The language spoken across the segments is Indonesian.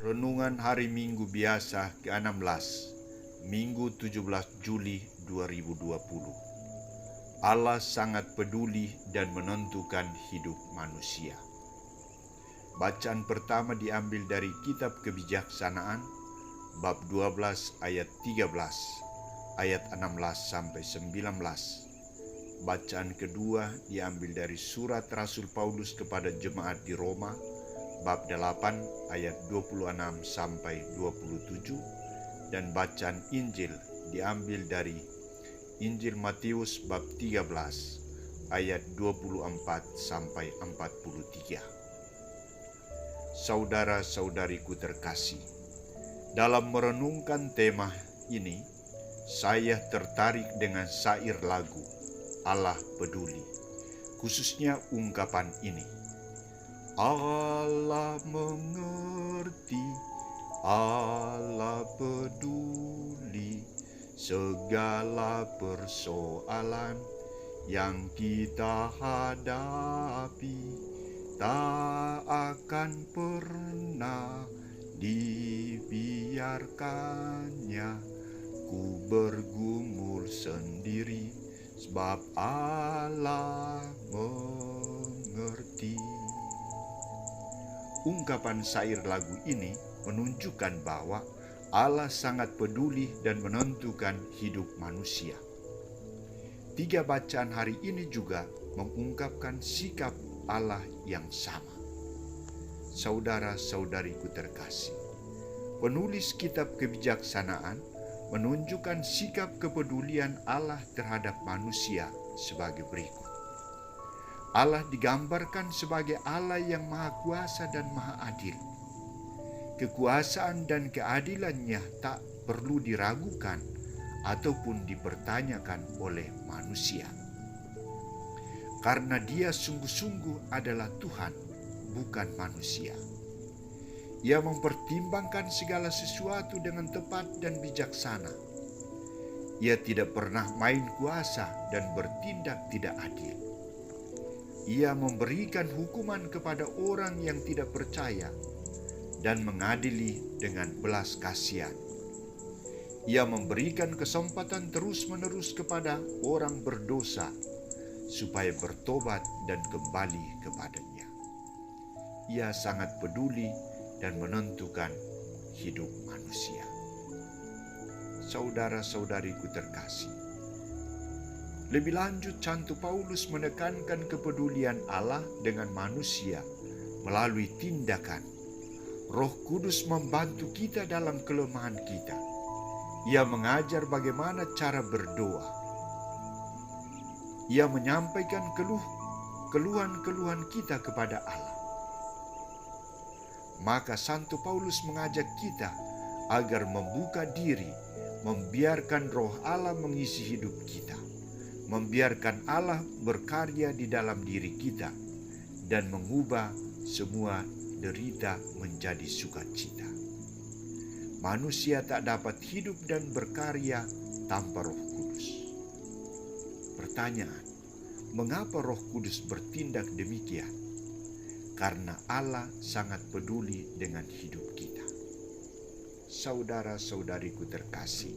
Renungan Hari Minggu Biasa ke-16, Minggu 17 Juli 2020. Allah sangat peduli dan menentukan hidup manusia. Bacaan pertama diambil dari Kitab Kebijaksanaan, bab 12 ayat 13, ayat 16-19. Bacaan kedua diambil dari surat Rasul Paulus kepada jemaat di Roma, bab 8 ayat 26-27, dan bacaan Injil diambil dari Injil Matius bab 13 ayat 24-43. Saudara-saudariku terkasih, dalam merenungkan tema ini, saya tertarik dengan syair lagu Allah Peduli, khususnya ungkapan ini. Allah mengerti, Allah peduli segala persoalan yang kita hadapi, tak akan pernah dibiarkannya ku bergumul sendiri, sebab Allah mengerti. Ungkapan syair lagu ini menunjukkan bahwa Allah sangat peduli dan menentukan hidup manusia. 3 bacaan hari ini juga mengungkapkan sikap Allah yang sama. Saudara-saudariku terkasih, penulis Kitab Kebijaksanaan menunjukkan sikap kepedulian Allah terhadap manusia sebagai berikut. Allah digambarkan sebagai Allah yang Maha Kuasa dan Maha Adil. Kekuasaan dan keadilannya tak perlu diragukan ataupun dipertanyakan oleh manusia. Karena Dia sungguh-sungguh adalah Tuhan, bukan manusia. Ia mempertimbangkan segala sesuatu dengan tepat dan bijaksana. Ia tidak pernah main kuasa dan bertindak tidak adil. Ia memberikan hukuman kepada orang yang tidak percaya dan mengadili dengan belas kasihan. Ia memberikan kesempatan terus-menerus kepada orang berdosa supaya bertobat dan kembali kepadanya. Ia sangat peduli dan menentukan hidup manusia. Saudara-saudariku terkasih, lebih lanjut Santo Paulus menekankan kepedulian Allah dengan manusia melalui tindakan. Roh Kudus membantu kita dalam kelemahan kita. Ia mengajar bagaimana cara berdoa. Ia menyampaikan keluhan-keluhan kita kepada Allah. Maka Santo Paulus mengajak kita agar membuka diri, membiarkan Roh Allah mengisi hidup kita, membiarkan Allah berkarya di dalam diri kita, dan mengubah semua derita menjadi sukacita. Manusia tak dapat hidup dan berkarya tanpa Roh Kudus. Pertanyaan, mengapa Roh Kudus bertindak demikian? Karena Allah sangat peduli dengan hidup kita. Saudara-saudariku terkasih,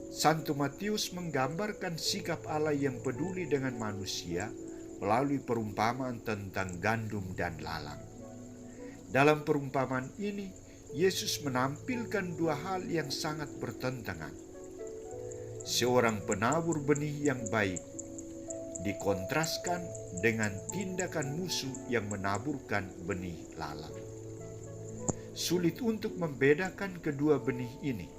Santo Matius menggambarkan sikap Allah yang peduli dengan manusia melalui perumpamaan tentang gandum dan lalang. Dalam perumpamaan ini, Yesus menampilkan 2 hal yang sangat bertentangan. Seorang penabur benih yang baik dikontraskan dengan tindakan musuh yang menaburkan benih lalang. Sulit untuk membedakan kedua benih ini.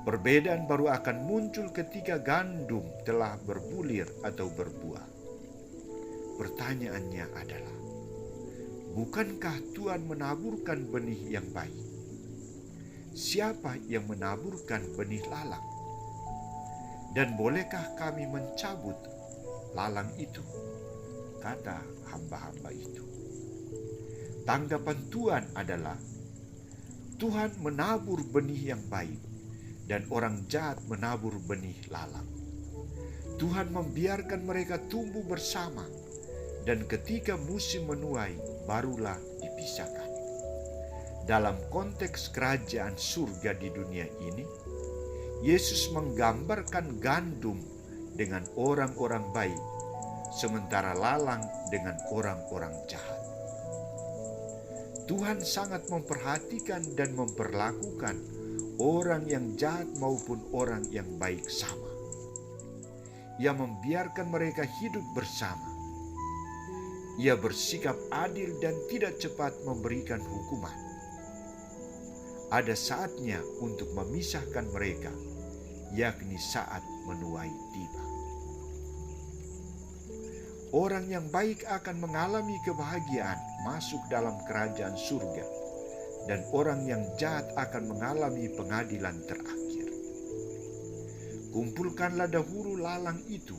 Perbedaan baru akan muncul ketika gandum telah berbulir atau berbuah. Pertanyaannya adalah, bukankah Tuhan menaburkan benih yang baik? Siapa yang menaburkan benih lalang? Dan bolehkah kami mencabut lalang itu? Kata hamba-hamba itu. Tanggapan Tuhan adalah, Tuhan menabur benih yang baik, dan orang jahat menabur benih lalang. Tuhan membiarkan mereka tumbuh bersama, dan ketika musim menuai, barulah dipisahkan. Dalam konteks kerajaan surga di dunia ini, Yesus menggambarkan gandum dengan orang-orang baik, sementara lalang dengan orang-orang jahat. Tuhan sangat memperhatikan dan memperlakukan orang yang jahat maupun orang yang baik sama. Ia membiarkan mereka hidup bersama. Ia bersikap adil dan tidak cepat memberikan hukuman. Ada saatnya untuk memisahkan mereka, yakni saat menuai tiba. Orang yang baik akan mengalami kebahagiaan masuk dalam kerajaan surga, dan orang yang jahat akan mengalami pengadilan terakhir. Kumpulkanlah dahulu lalang itu,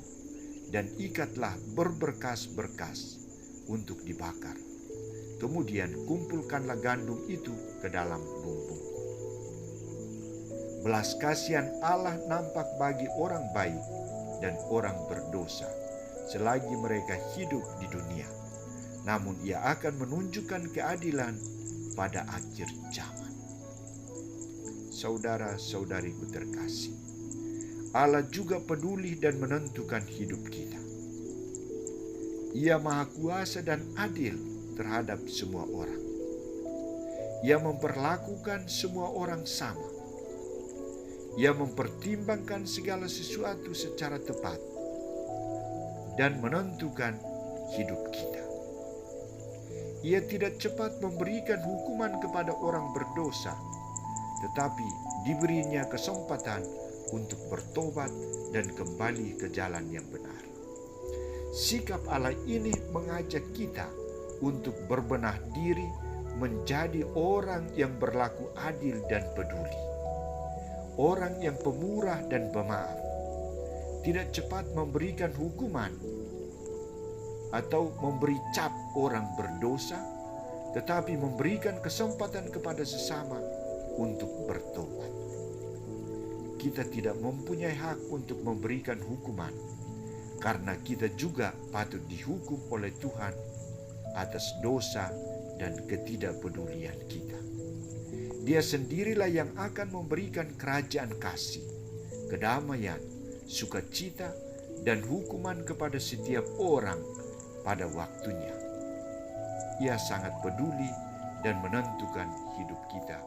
dan ikatlah berberkas-berkas untuk dibakar. Kemudian kumpulkanlah gandum itu ke dalam lumbung. Belas kasihan Allah nampak bagi orang baik dan orang berdosa selagi mereka hidup di dunia. Namun Ia akan menunjukkan keadilan pada akhir zaman. Saudara-saudariku terkasih, Allah juga peduli dan menentukan hidup kita. Ia Maha Kuasa dan adil terhadap semua orang. Ia memperlakukan semua orang sama. Ia mempertimbangkan segala sesuatu secara tepat dan menentukan hidup kita. Ia tidak cepat memberikan hukuman kepada orang berdosa, tetapi diberinya kesempatan untuk bertobat dan kembali ke jalan yang benar. Sikap Allah ini mengajak kita untuk berbenah diri menjadi orang yang berlaku adil dan peduli. Orang yang pemurah dan pemaaf, tidak cepat memberikan hukuman atau memberi cap orang berdosa, tetapi memberikan kesempatan kepada sesama untuk bertobat. Kita tidak mempunyai hak untuk memberikan hukuman, karena kita juga patut dihukum oleh Tuhan atas dosa dan ketidakpedulian kita. Dia sendirilah yang akan memberikan kerajaan kasih, kedamaian, sukacita, dan hukuman kepada setiap orang pada waktunya. Ia sangat peduli dan menentukan hidup kita